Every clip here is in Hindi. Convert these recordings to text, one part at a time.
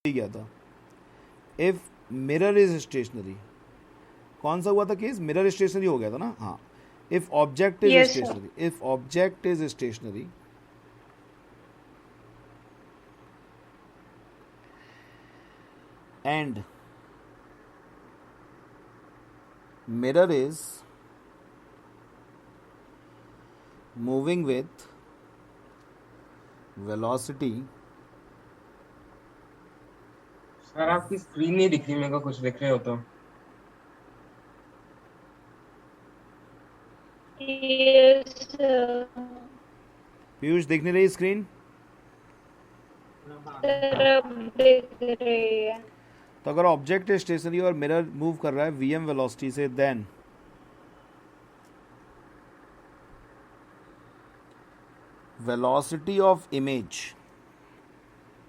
गया था। इफ मिरर इज स्टेशनरी, कौन सा हुआ था केस? मिरर स्टेशनरी हो गया था ना। हाँ, if object is Yes, sir. Stationary, if object is stationary and mirror is moving with velocity sir आपकी स्क्रीन नहीं दिख रही, मेरे को कुछ दिख रहे हो तो। Yes, sir. पीयूष दिख नहीं रही स्क्रीन? सर अब दिख रही है। तो अगर ऑब्जेक्ट स्टेशनरी और मिरर मूव कर रहा है वीएम वेलोसिटी से, देन वेलोसिटी ऑफ इमेज,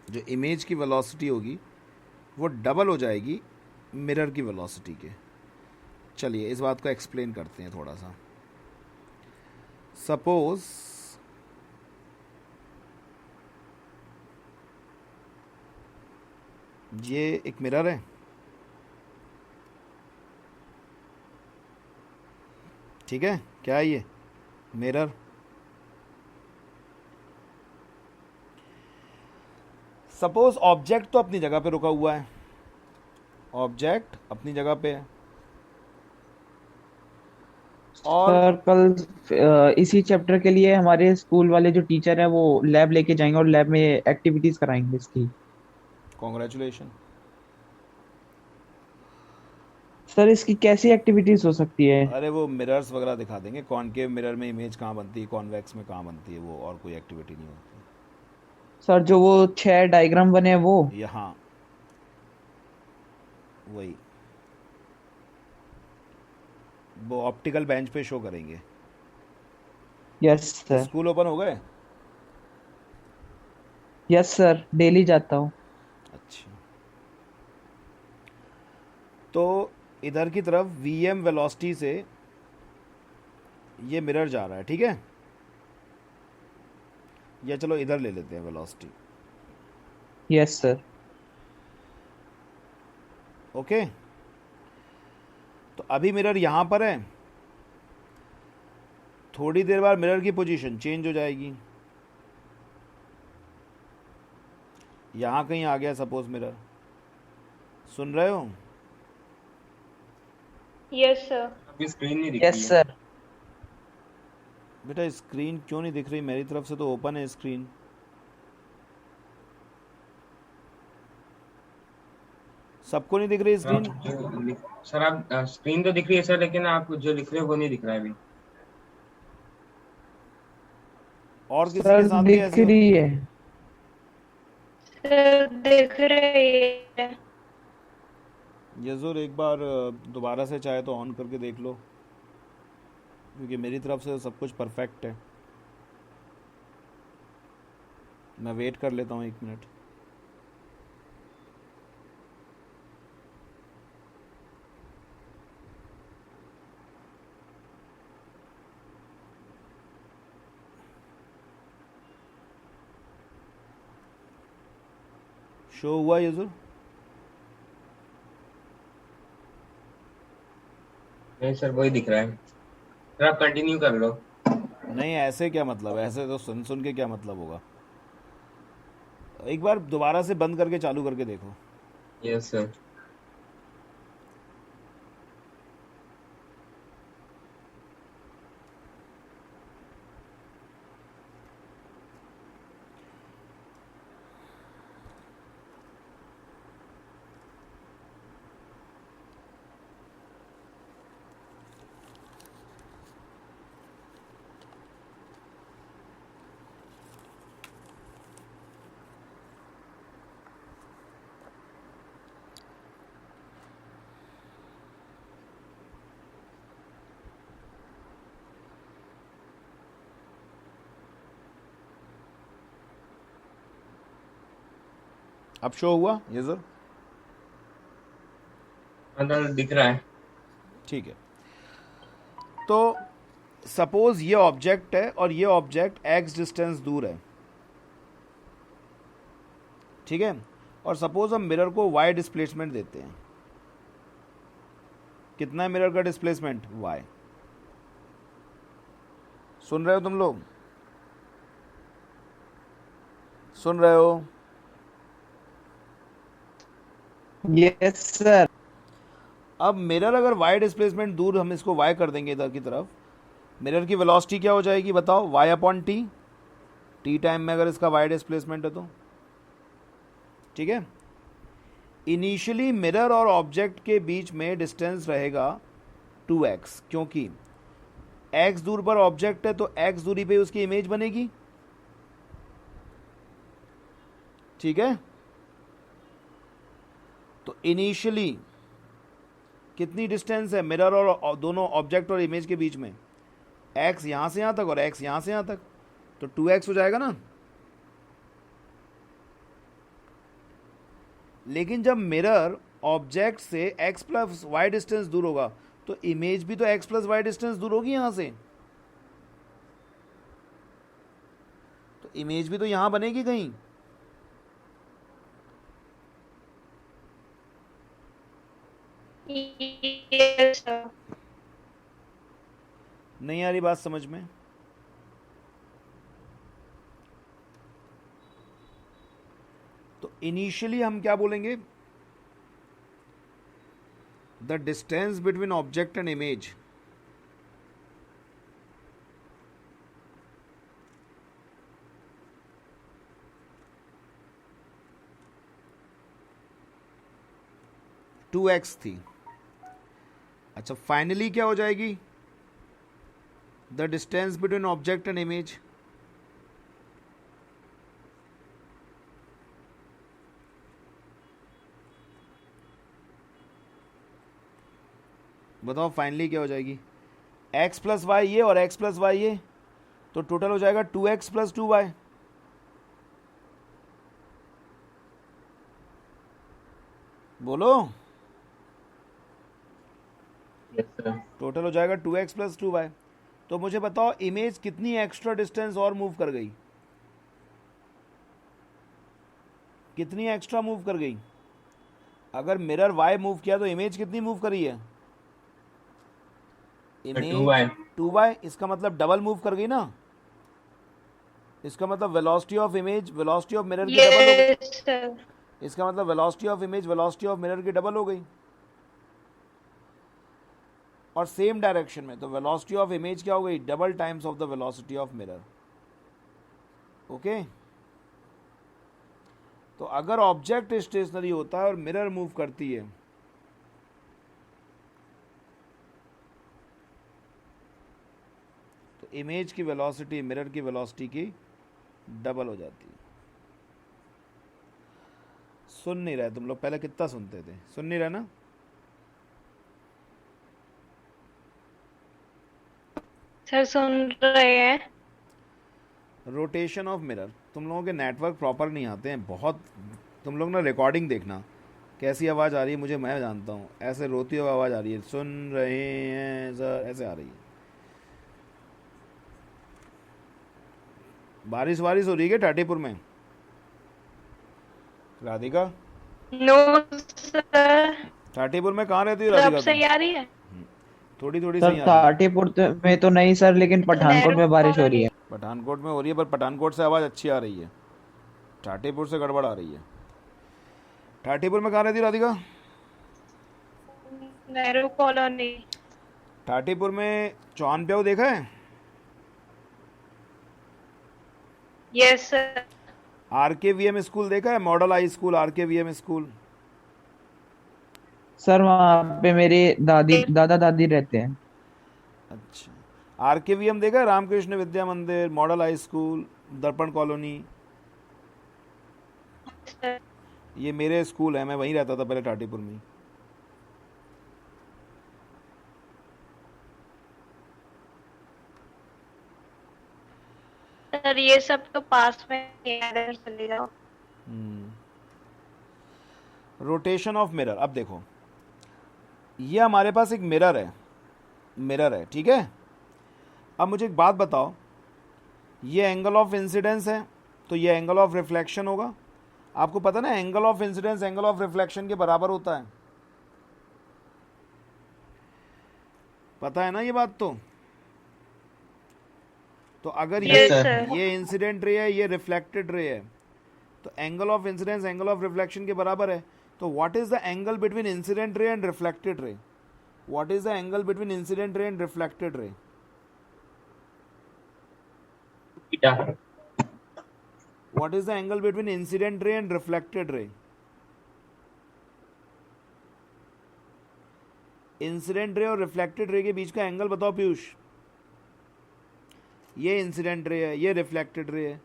जो इमेज की वेलोसिटी होगी वो डबल हो जाएगी मिरर की वेलोसिटी के। चलिए इस बात को एक्सप्लेन करते हैं थोड़ा सा। सपोज ये एक मिरर है, ठीक है? क्या है ये? मिरर। सपोज ऑब्जेक्ट तो अपनी जगह पे रुका हुआ है, ऑब्जेक्ट अपनी जगह पे है और सर कल इसी चैप्टर के लिए हमारे स्कूल वाले जो टीचर है वो लैब लेके जाएंगे और लैब में एक्टिविटीज कराएंगे इसकी। कॉन्ग्रेचुलेशन। सर इसकी कैसी एक्टिविटीज हो सकती है? अरे वो मिरर्स वगैरह दिखा देंगे, कॉनकेव मिरर में इमेज कहाँ बनती है, कॉन्वेक्स में कहाँ बनती है, वो और कोई एक्टिविटी नहीं होती। सर जो वो 6 डायग्राम बने हैं वो? यहाँ वही, वो ऑप्टिकल बेंच पे शो करेंगे। Yes sir. स्कूल ओपन हो गए? यस सर, डेली जाता हूँ। अच्छा, तो इधर की तरफ वीएम वेलोसिटी से ये मिरर जा रहा है, ठीक है? या चलो इधर ले लेते हैं वेलोसिटी। Yes sir. ओके, तो अभी मिरर यहाँ पर है, थोड़ी देर बाद मिरर की पोजीशन चेंज हो जाएगी, यहाँ कहीं आ गया सपोज मिरर। सुन रहे हो? Yes sir. आपकी स्क्रीन नहीं दिख रही यस है। सर। बेटा स्क्रीन क्यों नहीं दिख रही? मेरी तरफ से तो ओपन है स्क्रीन। सबको नहीं दिख रही स्क्रीन? सर आप स्क्रीन तो दिख रही है सर, लेकिन आप जो लिख रहे हो वो नहीं दिख रहा है अभी। और किसी के सर साथ भी दिख ऐसे रही है। सर दिख रही है। यजूर एक बार दोबारा से चाहे तो ऑन करके देख लो, क्योंकि मेरी तरफ से सब कुछ परफेक्ट है। मैं वेट कर लेता हूँ 1 मिनट। शो हुआ यजूर? नहीं सर, वही दिख रहा है। सर आप कंटिन्यू कर लो। नहीं, ऐसे क्या मतलब? ऐसे तो सुन सुन के क्या मतलब होगा? एक बार दोबारा से बंद करके चालू करके देखो। Yes sir. अब शो हुआ यजूर? मतलब दिख रहा है। ठीक है, तो सपोज ये ऑब्जेक्ट है और ये ऑब्जेक्ट एक्स डिस्टेंस दूर है, ठीक है? और सपोज हम मिरर को y डिस्प्लेसमेंट देते हैं, कितना है मिरर का डिस्प्लेसमेंट y। सुन रहे हो तुम लोग, सुन रहे हो? Yes sir. अब मिरर अगर y डिस्प्लेसमेंट दूर हम इसको y कर देंगे इधर की तरफ, मिरर की वेलोसिटी क्या हो जाएगी बताओ? y upon T, T time में अगर इसका y डिस्प्लेसमेंट है तो, ठीक है। इनिशियली मिरर और ऑब्जेक्ट के बीच में डिस्टेंस रहेगा 2x, क्योंकि x दूर पर ऑब्जेक्ट है तो x दूरी पे उसकी इमेज बनेगी, ठीक है। तो इनिशियली कितनी डिस्टेंस है मिरर और दोनों ऑब्जेक्ट और इमेज के बीच में? x यहां से यहां तक और x यहां से यहां तक, तो 2x हो जाएगा ना। लेकिन जब मिरर ऑब्जेक्ट से x प्लस वाई डिस्टेंस दूर होगा तो इमेज भी तो x प्लस वाई डिस्टेंस दूर होगी यहां से, तो इमेज भी तो यहां बनेगी कहीं। Yes, sir. नहीं आ रही बात समझ में? तो इनिशियली हम क्या बोलेंगे? The distance between object and image to x थी। अच्छा, फाइनली क्या हो जाएगी? The distance between object and image बताओ फाइनली क्या हो जाएगी? x प्लस वाई ये और x प्लस वाई ये, तो टोटल हो जाएगा 2x प्लस 2y। बोलो, यस सर। टोटल हो जाएगा 2x प्लस 2y। तो मुझे बताओ इमेज कितनी एक्स्ट्रा डिस्टेंस और मूव कर गई? कितनी एक्स्ट्रा मूव कर गई? अगर मिरर y मूव किया तो इमेज कितनी मूव करी है? Image 2y। 2y, इसका मतलब डबल मूव कर गई ना। इसका मतलब velocity of image velocity of mirror की डबल हो गई। Yes, sir. इसका मतलब velocity of image velocity of mirror की डबल हो गई, और सेम डायरेक्शन में तो वेलोसिटी ऑफ इमेज क्या हो गई? Double times of the velocity of mirror. Okay. तो अगर ऑब्जेक्ट स्टेशनरी होता है और मिरर मूव करती है तो इमेज की वेलोसिटी मिरर की वेलोसिटी की डबल हो जाती है। सुन नहीं रहे तुम लोग? पहले कितना सुनते थे, सुन नहीं रहे ना? सर सुन रहे हैं। रोटेशन ऑफ मिरर, तुम लोगों के नेटवर्क प्रॉपर नहीं आते हैं बहुत। तुम लोग ना रिकॉर्डिंग देखना कैसी आवाज़ आ रही है मुझे, मैं जानता हूँ। ऐसे रोती हुई आवाज़ आ रही है, सुन रहे हैं सर, ऐसे आ रही है। बारिश वारिश हो रही है क्या टाटीपुर में? Radhika, no sir. टाटीपुर में कहाँ रहती है अब राधिका सही तुम? आ रही है? थोड़ी थोड़ी सर सही आ रही है। ताटीपुर में तो नहीं सर, लेकिन पठानकोट में बारिश हो रही है। पठानकोट में हो रही है, पर पठानकोट से आवाज़ अच्छी आ रही है, टाटीपुर से गड़बड़ आ रही है। टाटीपुर में कहाँ रहती है राधिका? नेहरू कॉलोनी। टाटीपुर में चौहान प्याऊ देखा है? Yes sir. RKVM स्कूल देखा है? Model high school, RKVM school. Sir वहाँ पे मेरे दादा दादी रहते हैं। अच्छा, RKVM देखा है? रामकृष्ण विद्या मंदिर, मॉडल हाई स्कूल, दर्पण कॉलोनी। सर ये मेरे स्कूल है, मैं वहीं रहता था पहले टाटीपुर में। सर ये सब तो पास में ही है, इधर चले जाओ। रोटेशन ऑफ मिरर, अब देखो ये हमारे पास एक मिरर है, ठीक है। अब मुझे एक बात बताओ, ये एंगल ऑफ इंसिडेंस है तो ये एंगल ऑफ रिफ्लेक्शन होगा, आपको पता ना angle of incidence angle of reflection के बराबर होता है, पता है ना ये बात? तो अगर Yes, sir. ये इंसिडेंट रे है, ये रिफ्लेक्टेड रे है, तो angle of incidence angle of reflection के बराबर है। तो what is the angle between incident ray and reflected ray? What is the angle between incident ray and reflected ray? Theta. What is the angle between incident ray and reflected ray? Incident ray और रिफ्लेक्टेड रे के बीच का एंगल बताओ पीयूष। ये इंसिडेंट रे है, ये रिफ्लेक्टेड रे है।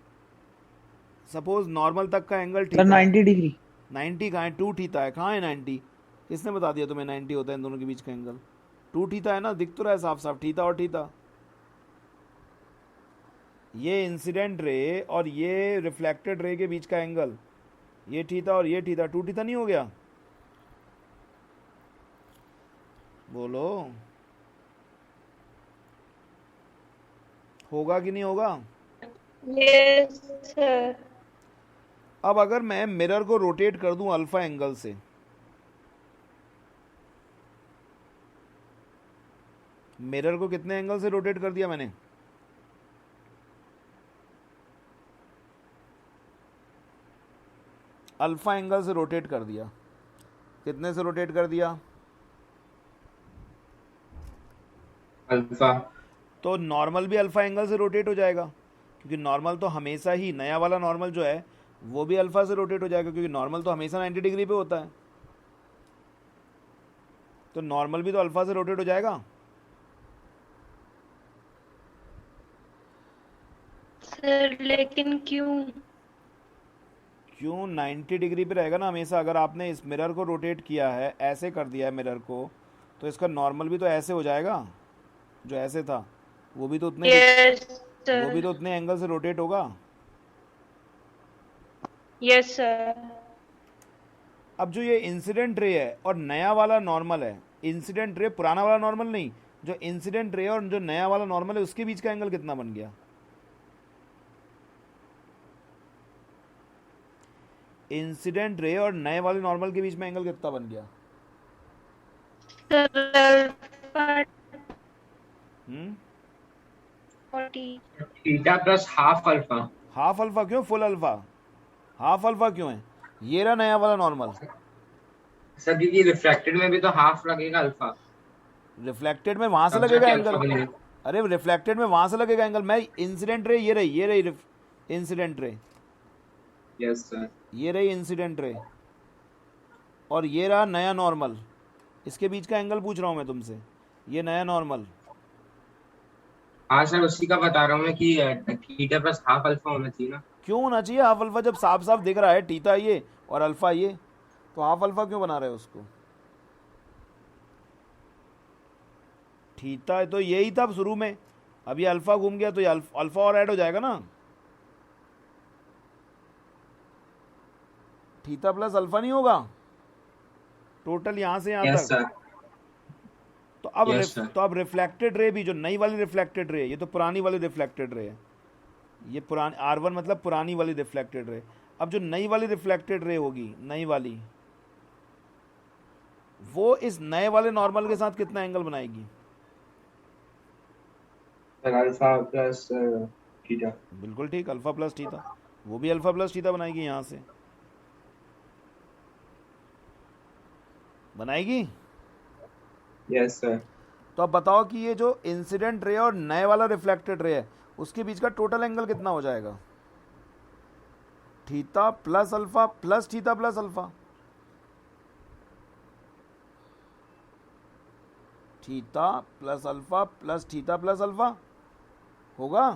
सपोज नॉर्मल तक का एंगल सर ठीक है, 90 डिग्री। 90 कहाँ है? 2 थीटा है। कहाँ है 90? किसने बता दिया तुम्हें 90 होता है इन दोनों के बीच का एंगल? 2 थीटा है ना, दिख तो रहा है साफ साफ, थीटा और थीटा। ये इंसिडेंट रे और ये रिफ्लेक्टेड रे के बीच का एंगल, ये थीटा और ये थीटा, 2 थीटा नहीं हो गया? बोलो, होगा कि नहीं होगा? Yes sir. अब अगर मैं मिरर को रोटेट कर दूं अल्फा एंगल से, मिरर को कितने एंगल से रोटेट कर दिया मैंने? अल्फा एंगल से रोटेट कर दिया। कितने से रोटेट कर दिया? अल्फा। तो नॉर्मल भी अल्फा एंगल से रोटेट हो जाएगा, क्योंकि नॉर्मल तो हमेशा ही, नया वाला नॉर्मल जो है वो भी अल्फा से रोटेट हो जाएगा, क्योंकि नॉर्मल तो हमेशा 90 डिग्री पे होता है। तो नॉर्मल भी तो अल्फा से रोटेट हो जाएगा। सर लेकिन क्यों? क्यों? 90 डिग्री पे रहेगा ना हमेशा। अगर आपने इस मिरर को रोटेट किया है, ऐसे कर दिया है मिरर को, तो इसका नॉर्मल भी तो ऐसे हो जाएगा, जो ऐसे था वो भी तो उतने यस वो भी सर। तो उतने एंगल से रोटेट होगा। Yes sir. अब जो ये इंसिडेंट रे है और नया वाला नॉर्मल है, इंसिडेंट रे पुराना वाला नॉर्मल नहीं, जो इंसिडेंट रे और जो नया वाला नॉर्मल है उसके बीच का एंगल कितना बन गया? इंसिडेंट रे और नए वाले नॉर्मल के बीच में एंगल कितना बन गया? Sir alpha hmm 40। Theta plus half alpha. Half alpha क्यों? Full alpha. हाफ अल्फा क्यों है? ये रहा नया वाला नॉर्मल। सर क्योंकि रिफ्लेक्टेड में भी तो हाफ लगेगा अल्फा, रिफ्लेक्टेड में वहां से तब लगेगा जाके एंगल। अल्फा बनेगा। अरे रिफ्लेक्टेड में वहां से लगेगा एंगल। मैं इंसिडेंट रे, ये रही इंसिडेंट रे, यस सर। ये रही इंसिडेंट रे, और ये रहा नया नॉर्मल। इसके बीच का एंगल पूछ रहा हूँ मैं तुमसे, ये नया नॉर्मल। हाँ सर, उसी का बता रहा हूँ मैं कि थीटा प्लस हाफ अल्फा होना चाहिए ना। क्यों होना चाहिए हाफ अल्फा? जब साफ साफ दिख रहा है थीटा ये और अल्फा ये, तो हाफ अल्फा क्यों बना रहे हो उसको? थीटा तो यही था शुरू में, अब ये अल्फा घूम गया तो ये अल्फा और ऐड हो जाएगा ना। थीटा प्लस अल्फा नहीं होगा टोटल यहां से यहां यस तक? सर। Yes, sir. तो अब रिफ्लेक्टेड रे भी, जो नई वाली रिफ्लेक्टेड रे है, ये तो पुरानी वाली रिफ्लेक्टेड रे है, ये पुरानी R1 मतलब पुरानी वाली रिफ्लेक्टेड रे। अब जो नई वाली रिफ्लेक्टेड रे होगी, नई वाली, वो इस नए वाले नॉर्मल के साथ कितना एंगल बनाएगी? Sir alpha plus theta. बिल्कुल ठीक, अल्फा प्लस थीटा। वो भी अल्फा प्लस थीटा बनाएगी, यहां से बनाएगी। Yes sir. तो अब बताओ कि ये जो इंसिडेंट रे और नए वाला रिफ्लेक्टेड रे है, उसके बीच का टोटल एंगल कितना हो जाएगा? Theta plus alpha plus theta plus alpha. Theta plus alpha plus theta plus alpha होगा।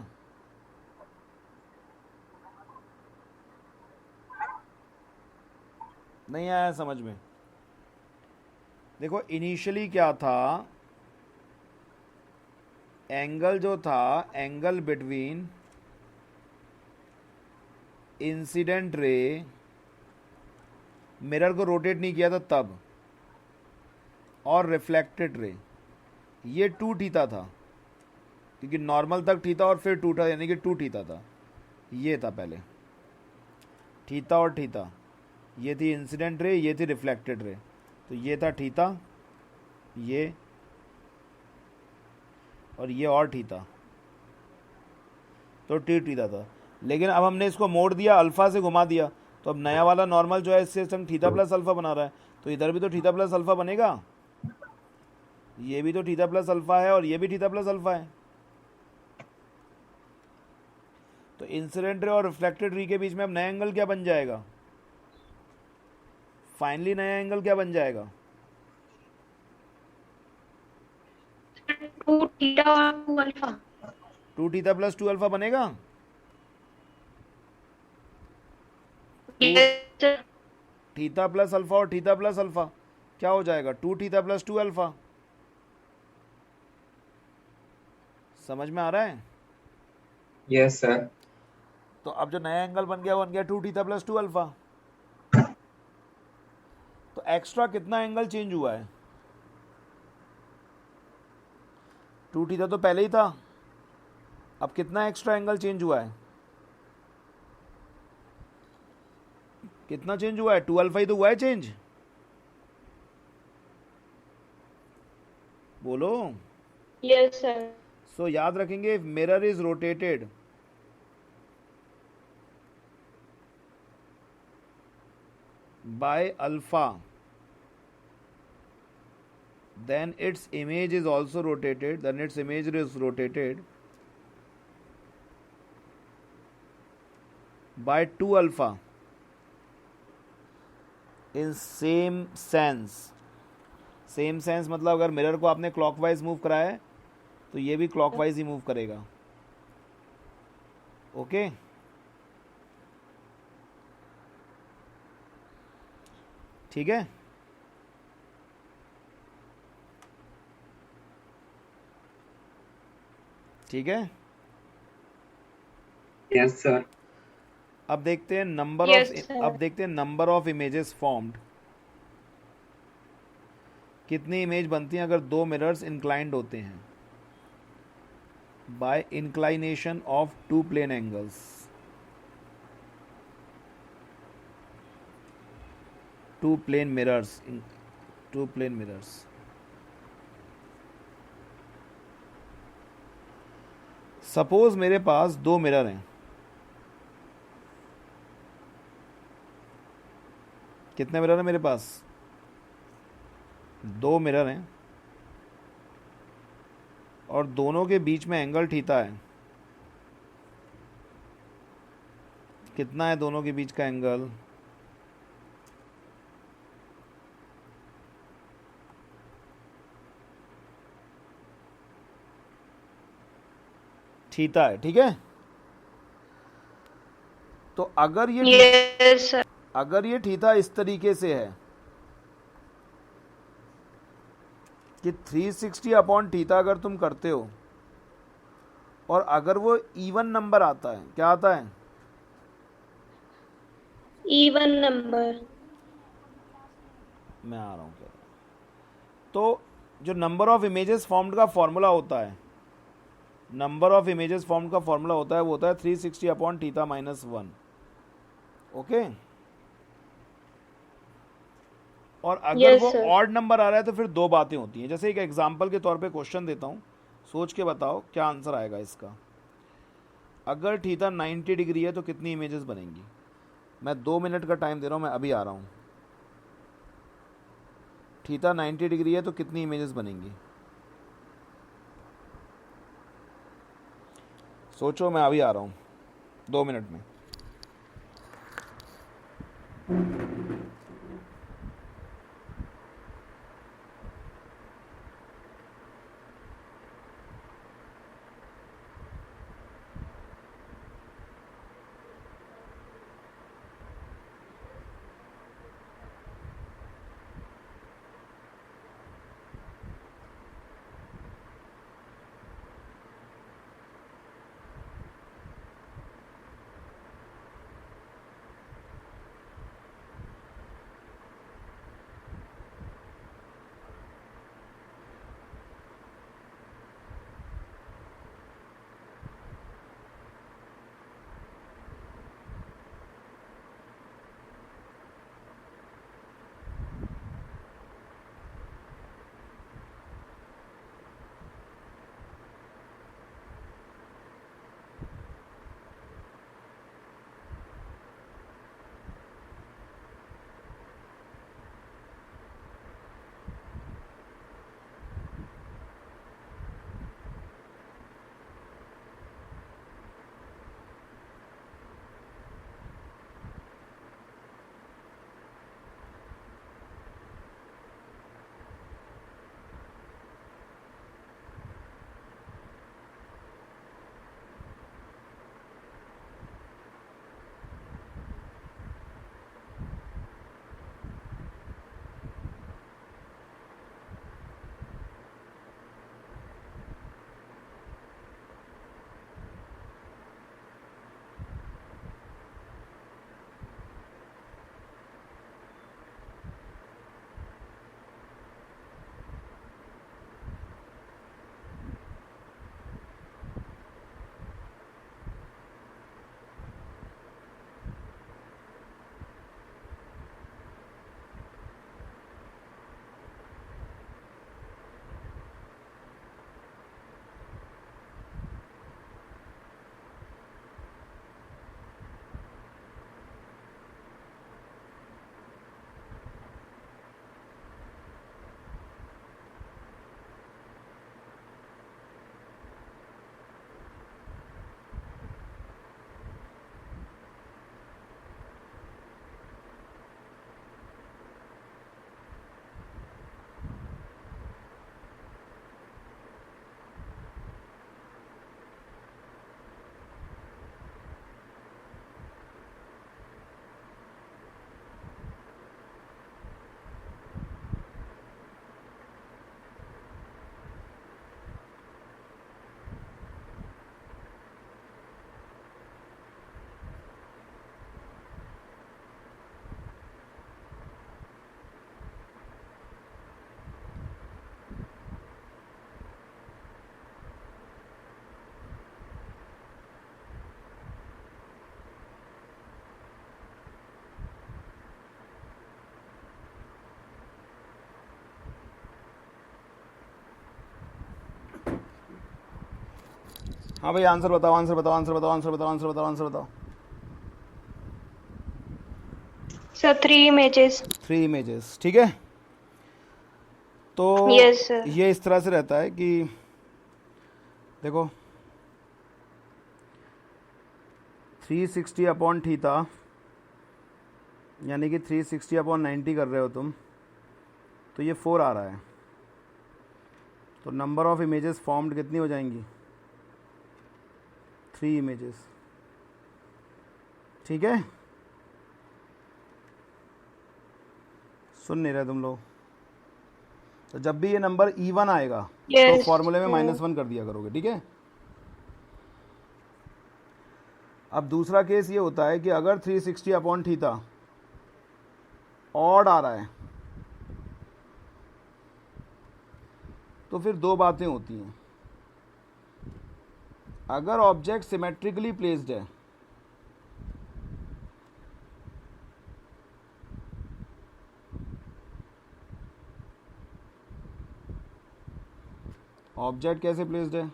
नहीं आया समझ में? देखो इनिशियली क्या था, एंगल जो था, angle between incident ray, mirror को रोटेट नहीं किया था तब, और रिफ्लेक्टेड रे, ये 2 थीटा था, क्योंकि नॉर्मल तक थीटा और फिर 2 था, यानी कि 2 थीटा था। ये था पहले थीटा और थीटा, ये थी इंसिडेंट रे, ये थी रिफ्लेक्टेड रे, तो ये था थीटा, ये और ये और थीटा, तो टी थीटा था। लेकिन अब हमने इसको मोड़ दिया, अल्फा से घुमा दिया, तो अब नया वाला नॉर्मल जो है इससे हम थीटा प्लस अल्फा बना रहा है, तो इधर भी तो थीटा प्लस अल्फा बनेगा, ये भी तो थीटा प्लस अल्फा है और ये भी थीटा प्लस अल्फा है। तो इंसिडेंट रे और रिफ्लेक्टेड रे के बीच में अब नया एंगल क्या बन जाएगा, फाइनली नया एंगल क्या बन जाएगा? 2 थीटा और 2 अल्फा। 2 थीटा प्लस 2 अल्फा बनेगा। Yes sir. Theta plus alpha और थीटा प्लस अल्फा क्या हो जाएगा? 2 थीटा प्लस 2 अल्फा। समझ में आ रहा है? Yes sir. तो अब जो नया एंगल बन गया वो बन गया 2 थीटा प्लस 2 अल्फा। तो एक्स्ट्रा कितना एंगल चेंज हुआ है? 2 थीटा तो पहले ही था, अब कितना एक्स्ट्रा एंगल चेंज हुआ है? कितना चेंज हुआ है? 2 अल्फा ही तो हुआ है चेंज। बोलो। Yes sir. सो याद रखेंगे, if mirror is rotated by alpha, then its image is also rotated, then its image is rotated by 2 alpha in same sense। Same sense मतलब अगर मिरर को आपने क्लॉकवाइज मूव कराया है तो ये भी क्लॉकवाइज ही मूव करेगा। ओके ठीक है। ठीक है। Yes sir. अब देखते हैं नंबर Yes, ऑफ sir. अब देखते हैं नंबर ऑफ इमेजेस फॉर्म्ड। कितनी इमेज बनती हैं अगर दो मिरर्स इंक्लाइंड होते हैं by inclination of two plane angles. Two plane mirrors suppose मेरे पास दो मिरर हैं। कितने मिरर हैं मेरे पास? दो मिरर हैं और दोनों के बीच में एंगल थीटा है। कितना है दोनों के बीच का एंगल? थीटा है। ठीक है। तो अगर यस सर। अगर ये थीटा इस तरीके से है कि 360 अपॉन थीटा अगर तुम करते हो और अगर वो इवन नंबर आता है, क्या आता है? Even number. मैं आ रहा हूँ क्या। तो जो नंबर ऑफ इमेजेस फॉर्म्ड का फॉर्मूला होता है, नंबर ऑफ इमेजेस फॉर्म्ड का फॉर्मूला होता है वो होता है 360 अपॉन थीटा माइनस 1। ओके। और अगर Yes, वो sir. ऑड नंबर आ रहा है तो फिर दो बातें होती हैं। जैसे एक एग्जांपल के तौर पे क्वेश्चन देता हूँ, सोच के बताओ क्या आंसर आएगा इसका। अगर थीटा 90 डिग्री है तो कितनी इमेजेस बनेंगी? मैं 2 मिनट का टाइम दे रहा हूँ, मैं अभी आ रहा हूँ। थीटा 90 डिग्री है तो कितनी इमेजेस बनेंगी? सोचो, मैं अभी आ रहा हूँ 2 मिनट में। हाँ भाई आंसर बताओ, आंसर बताओ, आंसर बताओ, आंसर बताओ, आंसर बताओ, आंसर बताओ। Sir, 3 images. 3 इमेजेस, ठीक है। तो Yes, sir. ये इस तरह से रहता है कि देखो 360 अपॉन थीटा यानी कि 360 अपॉन 90 कर रहे हो तुम, तो ये 4 आ रहा है। तो नंबर ऑफ इमेजेस फॉर्म्ड कितनी हो जाएंगी? 3 इमेजेस, ठीक है। सुन नहीं रहे तुम लोग? तो जब भी ये नंबर E1 आएगा तो Yes, फॉर्मूले में sir. -1 कर दिया करोगे, ठीक है। अब दूसरा केस ये होता है कि अगर 360 अपॉन थीटा ऑड आ रहा है तो फिर दो बातें होती हैं। अगर ऑब्जेक्ट सिमेट्रिकली प्लेस्ड है ऑब्जेक्ट कैसे प्लेस्ड है?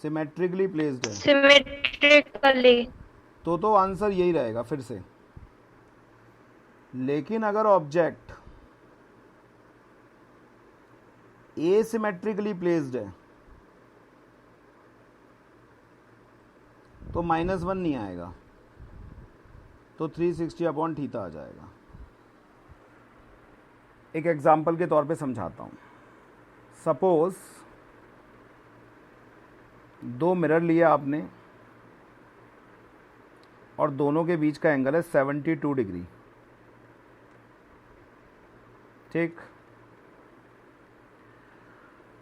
सिमेट्रिकली प्लेस्ड है। Symmetrically. तो आंसर यही रहेगा फिर से। लेकिन अगर ऑब्जेक्ट एसिमेट्रिकली प्लेस्ड है तो -1 नहीं आएगा, तो 360 अपॉन थीटा आ जाएगा। एक एग्जाम्पल के तौर पे समझाता हूँ। सपोज 2 मिरर लिए आपने और दोनों के बीच का एंगल है 72 डिग्री, ठीक।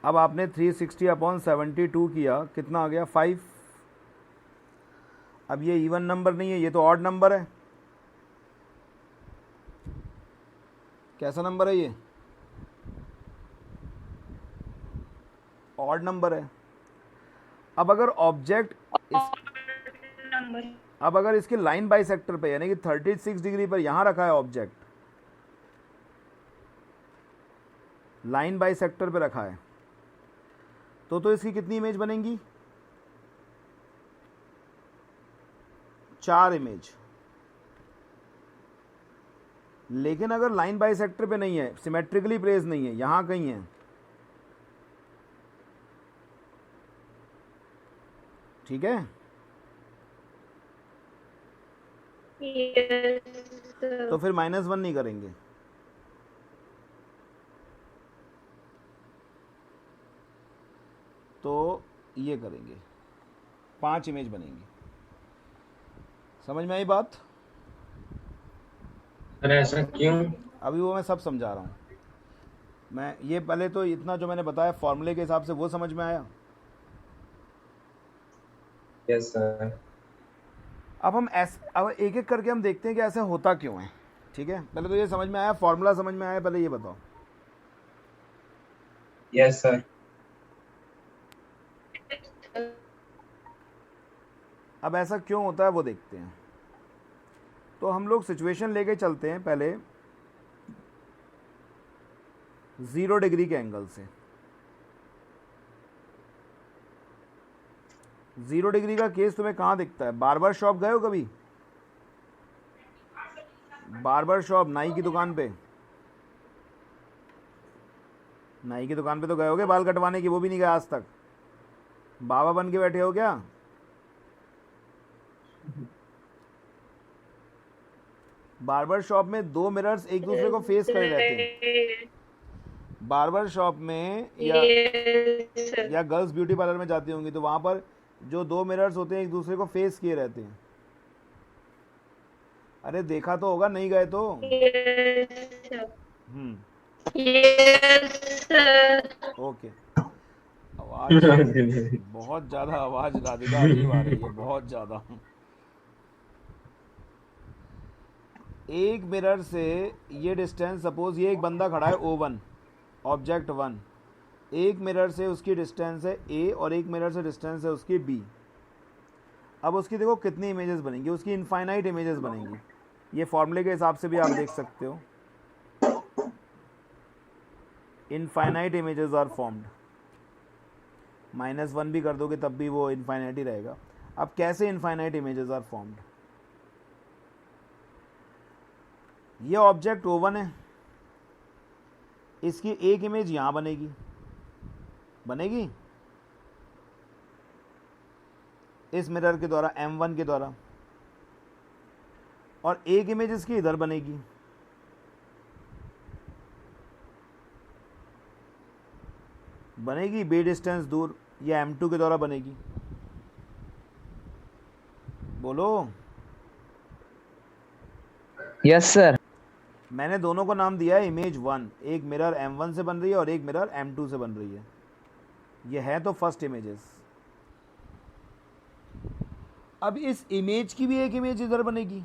अब आपने 360 अपॉन 72 किया, कितना आ गया? 5। अब ये इवन नंबर नहीं है, ये तो ऑड नंबर है। कैसा नंबर है ये? ऑड नंबर है। अब अगर ऑब्जेक्ट Number. अब अगर इसके लाइन बाइसेक्टर पे यानी कि 36 डिग्री पर यहां रखा है ऑब्जेक्ट, लाइन बाइसेक्टर पे रखा है, तो इसकी कितनी इमेज बनेंगी? 4 इमेज। लेकिन अगर लाइन बाइसेक्टर पे नहीं है, सिमेट्रिकली प्लेस नहीं है, यहां कहीं है, ठीक है, Yes, sir. तो फिर -1 नहीं करेंगे। तो ये करेंगे, 5 इमेज बनेंगी। समझ में आई बात? सर ऐसा क्यों? अभी वो मैं सब समझा रहा हूँ। मैं ये पहले तो इतना जो मैंने बताया फॉर्मूले के हिसाब से वो समझ में आया। Yes sir. अब एक एक करके हम देखते हैं कि ऐसा होता क्यों है, ठीक है। पहले तो ये समझ में आया, फॉर्मूला समझ में आया, पहले ये बताओ। Yes sir. अब ऐसा क्यों होता है वो देखते हैं। तो हम लोग सिचुएशन लेके चलते हैं पहले 0 डिग्री के एंगल से। 0 डिग्री का केस तुम्हें कहाँ दिखता है? बार्बर शॉप गए हो कभी? बार्बर शॉप, नाई की दुकान पे, नाई की दुकान पे तो गए होगे बाल कटवाने की, वो भी नहीं गए आज तक? बाबा बन के बैठे हो क्या? बार्बर शॉप में 2 मिरर्स एक दूसरे को फेस करे रहते हैं। बार्बर शॉप में Yes, sir. या गर्ल्स ब्यूटी पार्लर में जाती होंगी तो वहां पर जो 2 मिरर्स होते हैं एक दूसरे को फेस किए रहते हैं। अरे देखा तो होगा, नहीं गए तो? Yes, sir. हम्म, Yes, sir. ओके। आवाज बहुत ज्यादा, आवाज राधिका अजीब आ रही है, बहुत ज्यादा। एक मिरर से ये डिस्टेंस, सपोज ये एक बंदा खड़ा है O1, ऑब्जेक्ट 1, एक मिरर से उसकी डिस्टेंस है A और एक मिरर से डिस्टेंस है उसकी B। अब उसकी देखो कितनी इमेजेस बनेंगी, उसकी इनफाइनाइट इमेजेस बनेंगी। ये फॉर्मूले के हिसाब से भी आप देख सकते हो, इनफाइनाइट इमेजेस आर फॉर्म्ड। -1 भी कर दोगे तब भी वो इनफाइनाइट ही रहेगा। अब कैसे इनफाइनाइट इमेजेस आर फॉर्म्ड? ये ऑब्जेक्ट O1 है, इसकी एक इमेज यहाँ बनेगी, बनेगी इस मिरर के द्वारा, M1 के द्वारा, और एक इमेज इसकी इधर बनेगी। बनेगी बी डिस्टेंस दूर, ये M2 के द्वारा बनेगी। बोलो। Yes sir. मैंने दोनों को नाम दिया है इमेज 1, एक मिरर M1 से बन रही है और एक मिरर M2 से बन रही है। ये है तो फर्स्ट इमेजेस। अब इस इमेज की भी एक इमेज इधर बनेगी।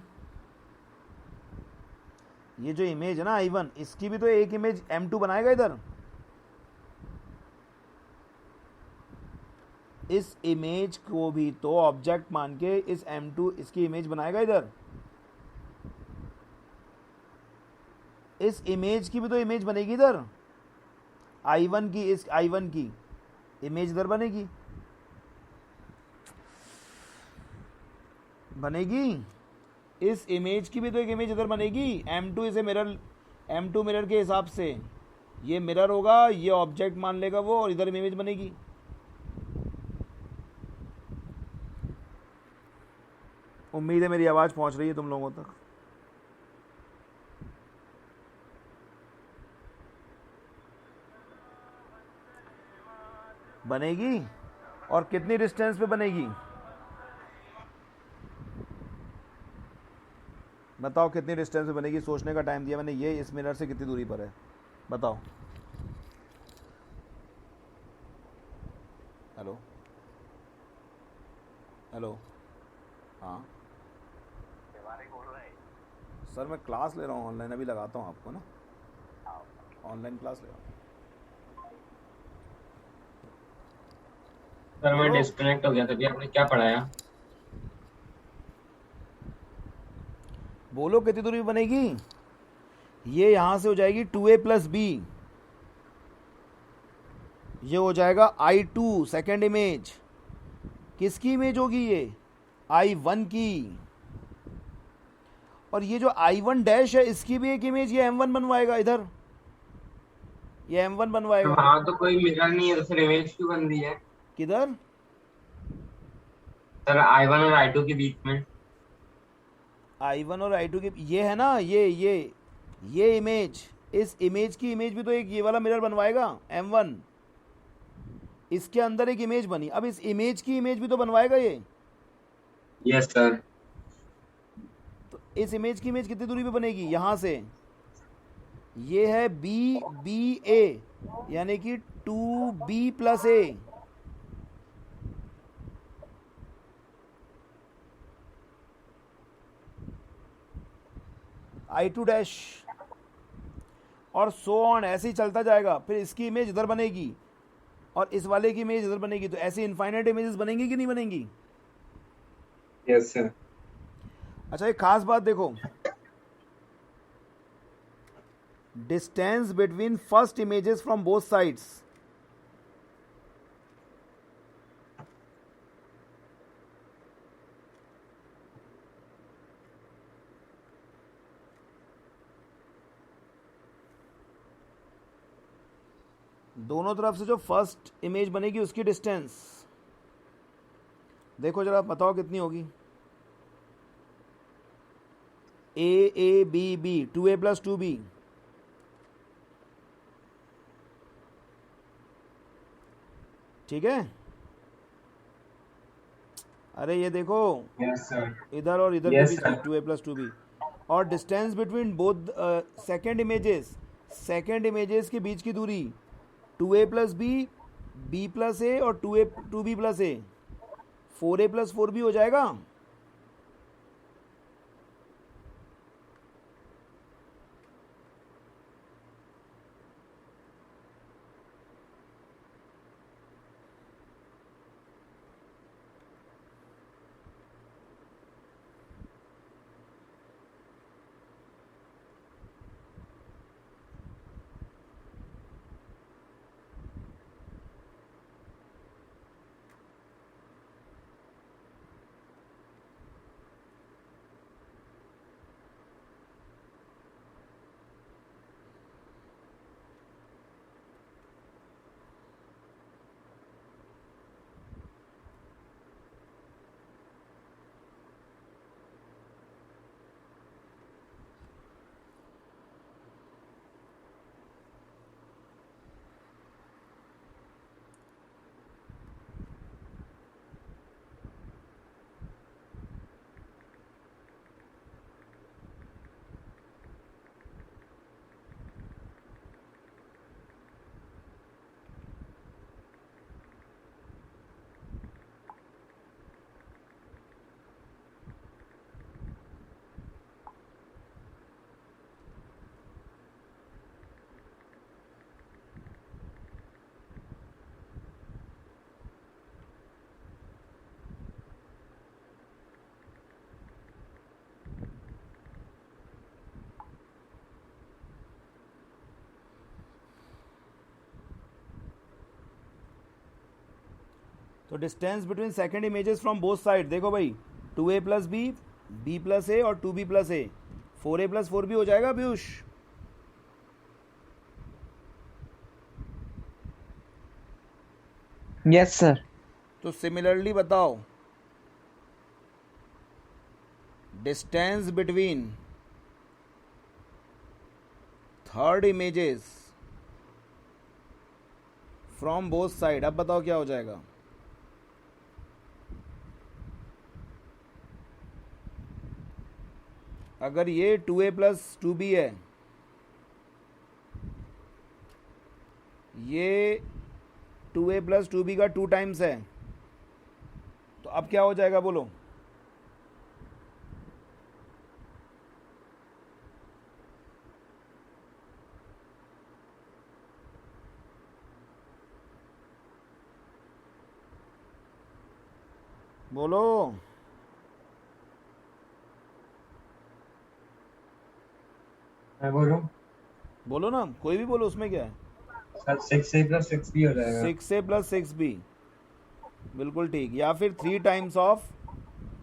ये जो इमेज है ना I1, इसकी भी तो एक इमेज M2 बनाएगा इधर। इस इमेज को भी तो ऑब्जेक्ट मान के इस M2 इसकी इमेज बनाएगा इधर। इस इमेज की भी तो इमेज बनेगी इधर। I1 की, इस I1 की इमेज इधर बनेगी, बनेगी। इस इमेज की भी तो एक इमेज इधर बनेगी। M2 इसे मिरर, M2 मिरर के हिसाब से ये मिरर होगा, ये ऑब्जेक्ट मान लेगा वो, और इधर इमेज बनेगी। उम्मीद है मेरी आवाज़ पहुंच रही है तुम लोगों तक। बनेगी, और कितनी डिस्टेंस पे बनेगी? बताओ कितनी डिस्टेंस पे बनेगी। सोचने का टाइम दिया मैंने। ये इस मिरर से कितनी दूरी पर है, बताओ। हेलो हेलो, हाँ सर, मैं क्लास ले रहा हूँ ऑनलाइन, अभी लगाता हूँ आपको ना, ऑनलाइन क्लास ले रहा हूँ। सर मैं बोलो। डिस्कनेक्ट हो गया था, अभी आपने क्या पढ़ाया? बोलो कितनी दूरी बनेगी? ये यहाँ से हो जाएगी 2a प्लस बी, ये हो जाएगा I2 सेकेंड इमेज। किसकी इमेज होगी ये? I1 की। और ये जो I1 डैश है, इसकी भी एक इमेज ये M1 बनवाएगा इधर, ये M1 तो बनवाएगा। वहां तो कोई मिरर नहीं है, तो फिर इमेज क्यों बन रही है किधर? सर? I1 और I2 के बीच में। I1 और I2 के, ये है ना, ये इमेज, इस इमेज की इमेज भी तो एक ये वाला मिरर बनवाएगा M1। इसके अंदर एक इमेज बनी, अब इस इमेज की इमेज भी तो बनवाएगा ये। Yes sir. तो इस इमेज की इमेज कितनी दूरी पे बनेगी? यहाँ से ये है BA, यानी कि 2B plus A। I2 dash, और सो ऑन, ऐसे ही चलता जाएगा। फिर इसकी इमेज इधर बनेगी और इस वाले की इमेज इधर बनेगी। तो ऐसे इनफाइनाइट इमेजेस बनेंगी कि नहीं बनेंगी? Yes sir. अच्छा, एक खास बात देखो, distance between first images from both sides. दोनों तरफ से जो फर्स्ट इमेज बनेगी उसकी डिस्टेंस देखो जरा, बताओ कितनी होगी? A 2A plus 2B। ठीक है? अरे ये देखो, यस सर। इधर और इधर के Yes, बीच की sir. 2A plus 2B। और distance between both second images के बीच की दूरी 2A plus B plus A और 2B plus A, 4A plus 4B हो जाएगा। तो distance between second images from both side, देखो भाई 2a प्लस बी प्लस ए और 2b प्लस ए, 4a प्लस 4b हो जाएगा पीयूष? Yes sir. तो सिमिलरली बताओ distance between third images from both side, अब बताओ क्या हो जाएगा? अगर ये 2a प्लस 2b है, ये 2a प्लस 2b का 2 टाइम्स है, तो अब क्या हो जाएगा बोलो? बोलो। मैं बोलूं? बोलो ना, कोई भी बोलो, उसमें क्या है? सर 6a प्लस 6b हो जाएगा। 6a प्लस 6b, बिल्कुल ठीक। या फिर 3 times of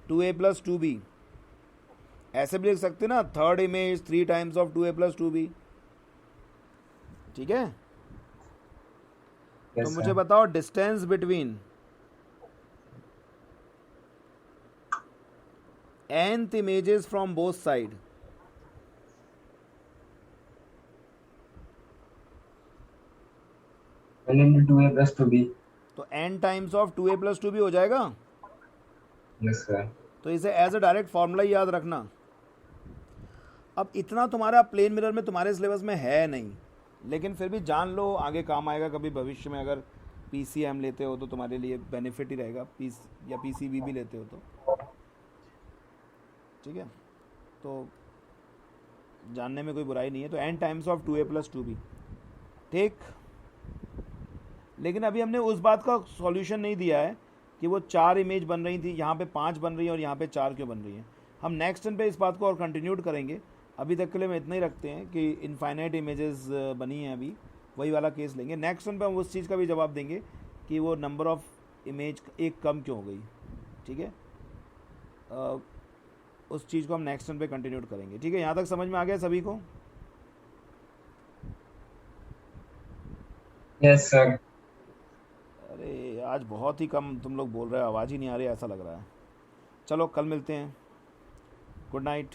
2a plus 2b, ऐसे भी लिख सकते ना, third image 3 times of 2a plus 2b। ठीक है, तो मुझे बताओ distance between nth images from both side, n into 2a plus 2b। तो n times of 2a plus 2b हो जाएगा। Yes sir. तो इसे एज अ डायरेक्ट फॉर्मूला याद रखना। अब इतना तुम्हारा प्लेन मिरर में तुम्हारे सिलेबस में है नहीं, लेकिन फिर भी जान लो, आगे काम आएगा कभी भविष्य में। अगर PCM लेते हो तो तुम्हारे लिए बेनिफिट ही रहेगा, या PCB भी लेते हो तो। ठीक है, तो जानने में कोई बुराई नहीं है। तो n times of 2a plus 2b, ठीक। लेकिन अभी हमने उस बात का सॉल्यूशन नहीं दिया है कि वो 4 इमेज बन रही थी, यहाँ पे 5 बन रही है और यहाँ पे 4 क्यों बन रही है। हम नेक्स्ट टर्न पे इस बात को और कंटिन्यूड करेंगे। अभी तक के लिए हम इतना ही रखते हैं कि इनफाइनाइट इमेजेस बनी हैं, अभी वही वाला केस लेंगे। नेक्स्ट टर्न पे हम उस चीज़ का भी जवाब देंगे कि वो नंबर ऑफ इमेज एक कम क्यों हो गई। ठीक है, उस चीज़ को हम नेक्स्ट टर्न पे कंटिन्यूड करेंगे। ठीक है, यहाँ तक समझ में आ गया सभी को? Yes sir. अरे आज बहुत ही कम तुम लोग बोल रहे हो, आवाज़ ही नहीं आ रही, ऐसा लग रहा है। चलो कल मिलते हैं, गुड नाइट।